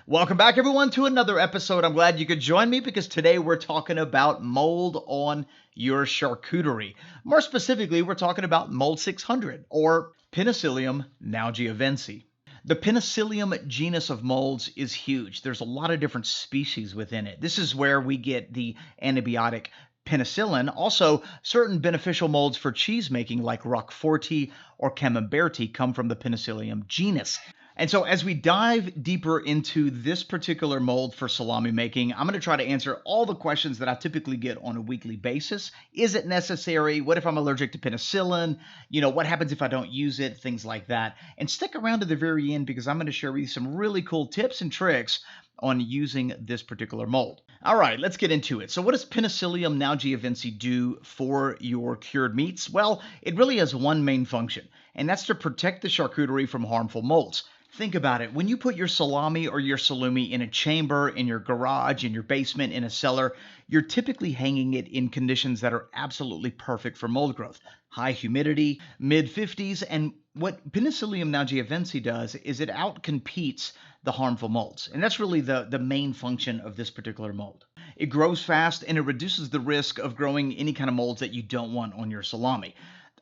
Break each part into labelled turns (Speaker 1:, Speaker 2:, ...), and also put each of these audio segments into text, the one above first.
Speaker 1: Welcome back, everyone, to another episode. I'm glad you could join me because today we're talking about mold on your charcuterie. More specifically, we're talking about mold 600 or Penicillium Nalgiovense. The Penicillium genus of molds is huge. There's a lot of different species within it. This is where we get the antibiotic penicillin. Also, certain beneficial molds for cheese making like Roquefort or Camembert come from the Penicillium genus. And so as we dive deeper into this particular mold for salami making, I'm going to try to answer all the questions that I typically get on a weekly basis. Is it necessary? What if I'm allergic to penicillin? What happens if I don't use it? Things like that. And stick around to the very end because I'm going to share with you some really cool tips and tricks on using this particular mold. All right, let's get into it. So what does Penicillium Nalgiovense do for your cured meats? Well, it really has one main function, and that's to protect the charcuterie from harmful molds. Think about it. When you put your salami or your salumi in a chamber, in your garage, in your basement, in a cellar, you're typically hanging it in conditions that are absolutely perfect for mold growth. High humidity, mid-50s, and what Penicillium Nalgiovense does is it outcompetes the harmful molds. And that's really the main function of this particular mold. It grows fast and it reduces the risk of growing any kind of molds that you don't want on your salami.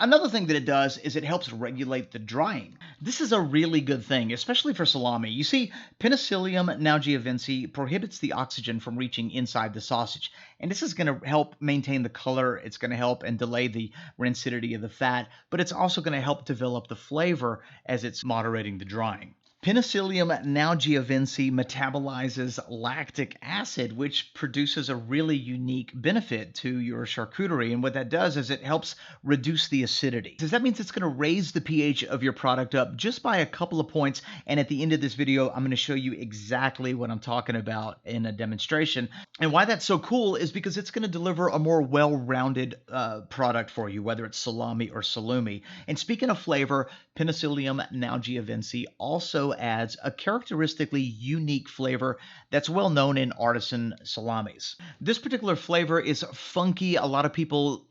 Speaker 1: Another thing that it does is it helps regulate the drying. This is a really good thing, especially for salami. You see, Penicillium Nalgiovense prohibits the oxygen from reaching inside the sausage. And this is going to help maintain the color. It's going to help and delay the rancidity of the fat, but it's also going to help develop the flavor as it's moderating the drying. Penicillium Nalgiovense metabolizes lactic acid, which produces a really unique benefit to your charcuterie. And what that does is it helps reduce the acidity. So that means it's going to raise the pH of your product up just by a couple of points. And at the end of this video, I'm going to show you exactly what I'm talking about in a demonstration. And why that's so cool is because it's going to deliver a more well-rounded product for you, whether it's salami or salumi. And speaking of flavor, Penicillium Nalgiovense also adds a characteristically unique flavor that's well known in artisan salamis. This particular flavor is funky. A lot of people,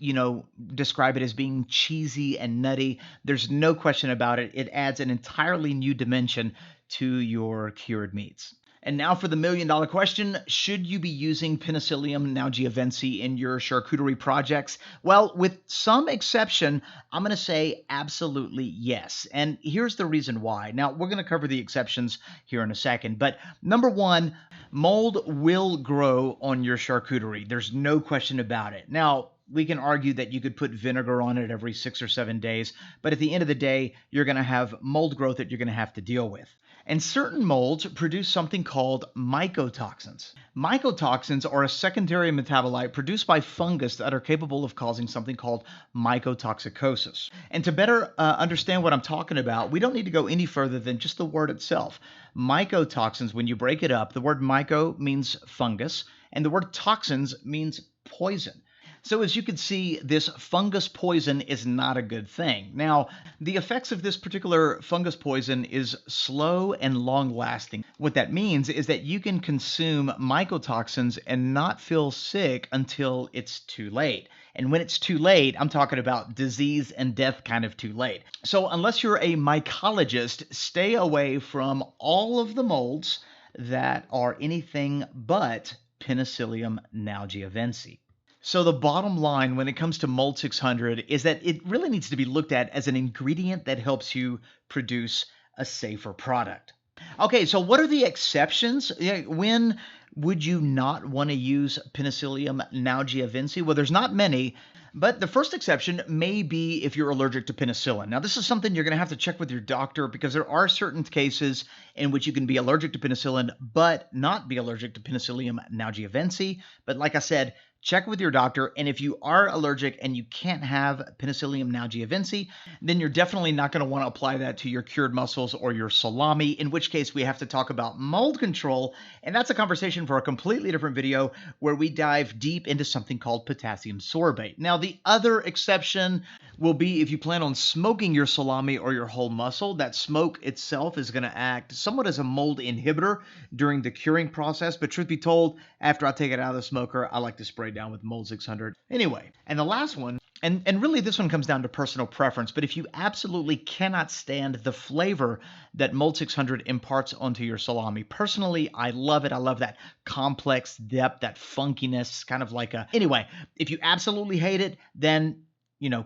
Speaker 1: describe it as being cheesy and nutty. There's no question about it. It adds an entirely new dimension to your cured meats. And now for the million-dollar question, should you be using Penicillium Nalgiovense in your charcuterie projects? Well, with some exception, I'm going to say absolutely yes. And here's the reason why. Now, we're going to cover the exceptions here in a second. But number one, mold will grow on your charcuterie. There's no question about it. Now, we can argue that you could put vinegar on it every 6 or 7 days, but at the end of the day, you're going to have mold growth that you're going to have to deal with. And certain molds produce something called mycotoxins. Mycotoxins are a secondary metabolite produced by fungus that are capable of causing something called mycotoxicosis. And to better understand what I'm talking about, we don't need to go any further than just the word itself. Mycotoxins, when you break it up, the word myco means fungus, and the word toxins means poison. So as you can see, this fungus poison is not a good thing. Now, the effects of this particular fungus poison is slow and long-lasting. What that means is that you can consume mycotoxins and not feel sick until it's too late. And when it's too late, I'm talking about disease and death kind of too late. So unless you're a mycologist, stay away from all of the molds that are anything but Penicillium Nalgiovense. So the bottom line when it comes to mold 600 is that it really needs to be looked at as an ingredient that helps you produce a safer product. Okay, so what are the exceptions? When would you not want to use Penicillium Nalgiovense? Well, there's not many, but the first exception may be if you're allergic to penicillin. Now, this is something you're going to have to check with your doctor because there are certain cases in which you can be allergic to penicillin but not be allergic to Penicillium Nalgiovense. But like I said, check with your doctor, and if you are allergic and you can't have Penicillium Nalgiovense, then you're definitely not going to want to apply that to your cured mussels or your salami, in which case we have to talk about mold control, and that's a conversation for a completely different video where we dive deep into something called potassium sorbate. Now, the other exception will be if you plan on smoking your salami or your whole mussel. That smoke itself is going to act somewhat as a mold inhibitor during the curing process, but truth be told, after I take it out of the smoker, I like to spray down with mold 600 anyway. And the last one And really, this one comes down to personal preference. But if you absolutely cannot stand the flavor that Mold 600 imparts onto your salami, personally, I love it. I love that complex depth, that funkiness, kind of like a. Anyway, if you absolutely hate it, then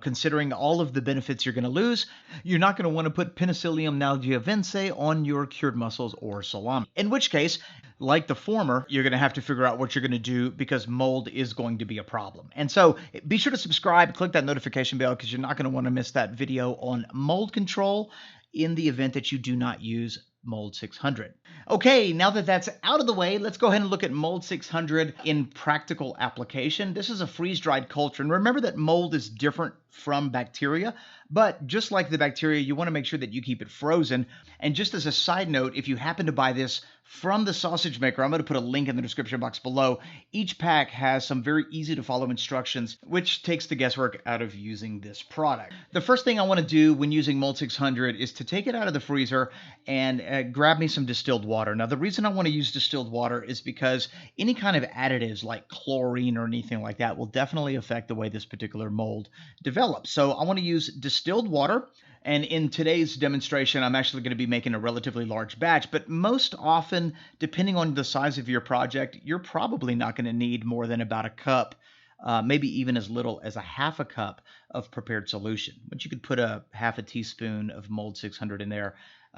Speaker 1: considering all of the benefits you're going to lose, you're not going to want to put Penicillium Nalgiovense on your cured mussels or salami. In which case, like the former, you're going to have to figure out what you're going to do because mold is going to be a problem. And so be sure to subscribe, click that notification bell because you're not going to want to miss that video on mold control in the event that you do not use Mold 600. Okay, now that that's out of the way, let's go ahead and look at Mold 600 in practical application. This is a freeze-dried culture, and remember that mold is different from bacteria, but just like the bacteria, you want to make sure that you keep it frozen. And just as a side note, if you happen to buy this from the sausage maker, I'm going to put a link in the description box below. Each pack has some very easy to follow instructions, which takes the guesswork out of using this product. The first thing I want to do when using Mold 600 is to take it out of the freezer and grab me some distilled water. Now, the reason I want to use distilled water is because any kind of additives like chlorine or anything like that will definitely affect the way this particular mold develops. So I want to use distilled water. And in today's demonstration, I'm actually going to be making a relatively large batch, but most often, depending on the size of your project, you're probably not going to need more than about a cup, maybe even as little as a half a cup of prepared solution. But you could put a half a teaspoon of Mold 600 in there,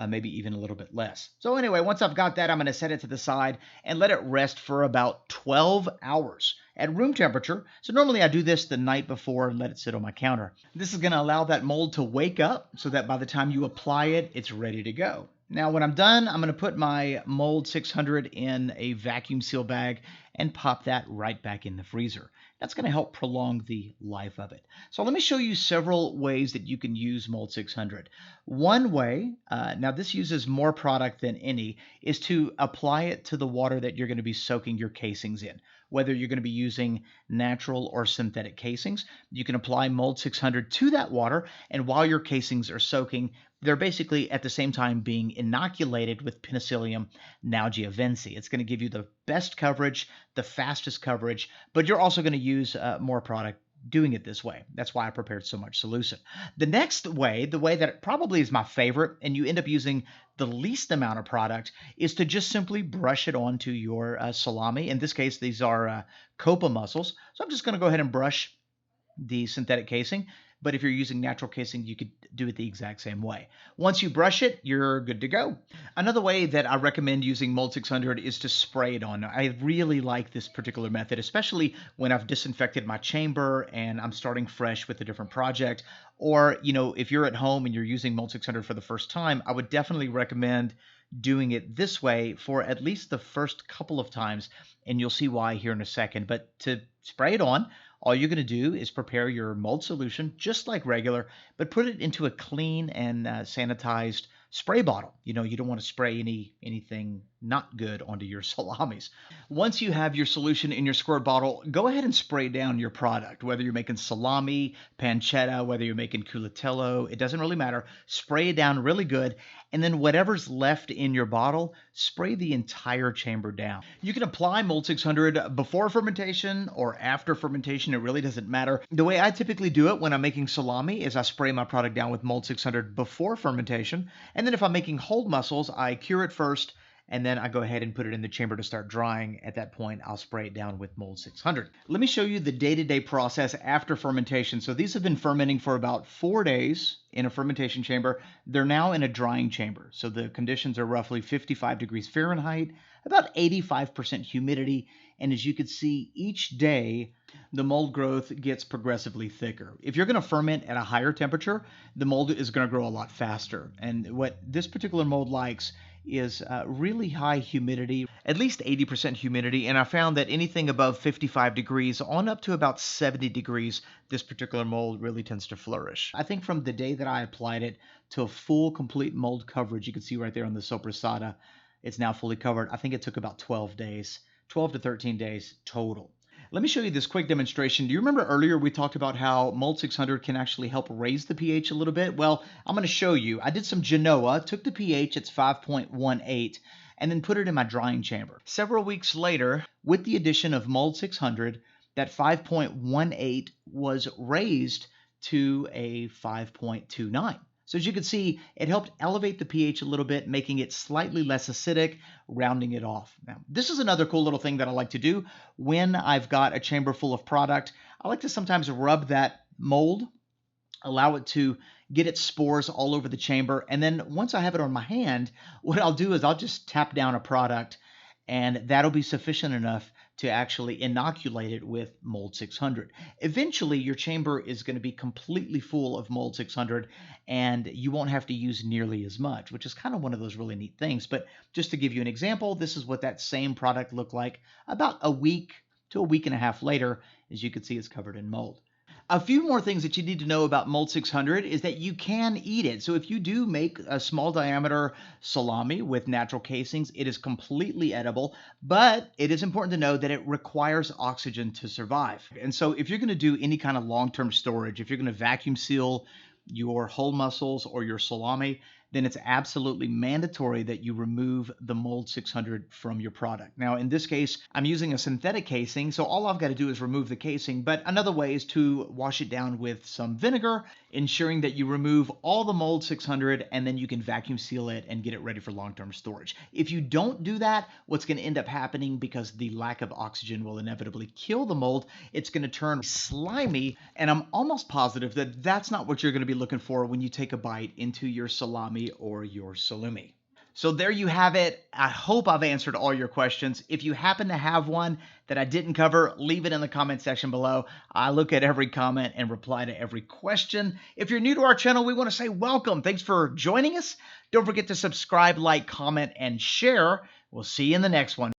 Speaker 1: maybe even a little bit less. So anyway, once I've got that, I'm going to set it to the side and let it rest for about 12 hours at room temperature. So normally I do this the night before and let it sit on my counter. This is going to allow that mold to wake up so that by the time you apply it, it's ready to go. Now, when I'm done, I'm going to put my Mold 600 in a vacuum seal bag and pop that right back in the freezer. That's going to help prolong the life of it. So let me show you several ways that you can use Mold 600. One way, now this uses more product than any, is to apply it to the water that you're going to be soaking your casings in. Whether you're going to be using natural or synthetic casings, you can apply Mold 600 to that water, and while your casings are soaking, they're basically at the same time being inoculated with Penicillium Nalgiovense. It's going to give you the best coverage, the fastest coverage, but you're also going to use more product doing it this way. That's why I prepared so much solution. The next way, the way that probably is my favorite, and you end up using the least amount of product, is to just simply brush it onto your salami. In this case, these are copa mussels. So I'm just going to go ahead and brush the synthetic casing. But if you're using natural casing, you could do it the exact same way. Once you brush it, you're good to go. Another way that I recommend using Mold 600 is to spray it on. I really like this particular method, especially when I've disinfected my chamber and I'm starting fresh with a different project. Or, if you're at home and you're using Mold 600 for the first time, I would definitely recommend doing it this way for at least the first couple of times, and you'll see why here in a second. But to spray it on, all you're going to do is prepare your mold solution just like regular, but put it into a clean and sanitized spray bottle. You don't want to spray anything not good onto your salamis. Once you have your solution in your squirt bottle, go ahead and spray down your product. Whether you're making salami, pancetta, whether you're making culatello, it doesn't really matter. Spray it down really good, and then whatever's left in your bottle, spray the entire chamber down. You can apply Mold 600 before fermentation or after fermentation. It really doesn't matter. The way I typically do it when I'm making salami is I spray my product down with Mold 600 before fermentation, and then if I'm making whole mussels, I cure it first, and then I go ahead and put it in the chamber to start drying. At that point, I'll spray it down with Mold 600. Let me show you the day-to-day process after fermentation. So these have been fermenting for about 4 days in a fermentation chamber. They're now in a drying chamber. So the conditions are roughly 55 degrees Fahrenheit, about 85% humidity. And as you can see, each day, the mold growth gets progressively thicker. If you're going to ferment at a higher temperature, the mold is going to grow a lot faster. And what this particular mold likes is really high humidity, at least 80% humidity, and I found that anything above 55 degrees on up to about 70 degrees, this particular mold really tends to flourish. I think from the day that I applied it to a full, complete mold coverage, you can see right there on the sopressata, it's now fully covered. I think it took about 12 days, 12 to 13 days total. Let me show you this quick demonstration. Do you remember earlier we talked about how Mold 600 can actually help raise the pH a little bit? Well, I'm going to show you. I did some Genoa, took the pH, it's 5.18, and then put it in my drying chamber. Several weeks later, with the addition of Mold 600, that 5.18 was raised to a 5.29. So as you can see, it helped elevate the pH a little bit, making it slightly less acidic, rounding it off. Now, this is another cool little thing that I like to do when I've got a chamber full of product. I like to sometimes rub that mold, allow it to get its spores all over the chamber. And then once I have it on my hand, what I'll do is I'll just tap down a product, and that'll be sufficient enough to actually inoculate it with mold 600. Eventually, your chamber is going to be completely full of mold 600, and you won't have to use nearly as much, which is kind of one of those really neat things. But just to give you an example, this is what that same product looked like about a week to a week and a half later. As you can see, it's covered in mold. A few more things that you need to know about mold 600 is that you can eat it. So if you do make a small diameter salami with natural casings, it is completely edible, but it is important to know that it requires oxygen to survive. And so if you're going to do any kind of long-term storage, if you're going to vacuum seal your whole mussels or your salami, then it's absolutely mandatory that you remove the mold 600 from your product. Now, in this case, I'm using a synthetic casing, so all I've got to do is remove the casing, but another way is to wash it down with some vinegar, ensuring that you remove all the mold 600, and then you can vacuum seal it and get it ready for long-term storage. If you don't do that, what's going to end up happening, because the lack of oxygen will inevitably kill the mold, it's going to turn slimy, and I'm almost positive that that's not what you're going to be looking for when you take a bite into your salami or your salumi. So there you have it. I hope I've answered all your questions. If you happen to have one that I didn't cover, leave it in the comment section below. I look at every comment and reply to every question. If you're new to our channel, we want to say welcome. Thanks for joining us. Don't forget to subscribe, like, comment, and share. We'll see you in the next one.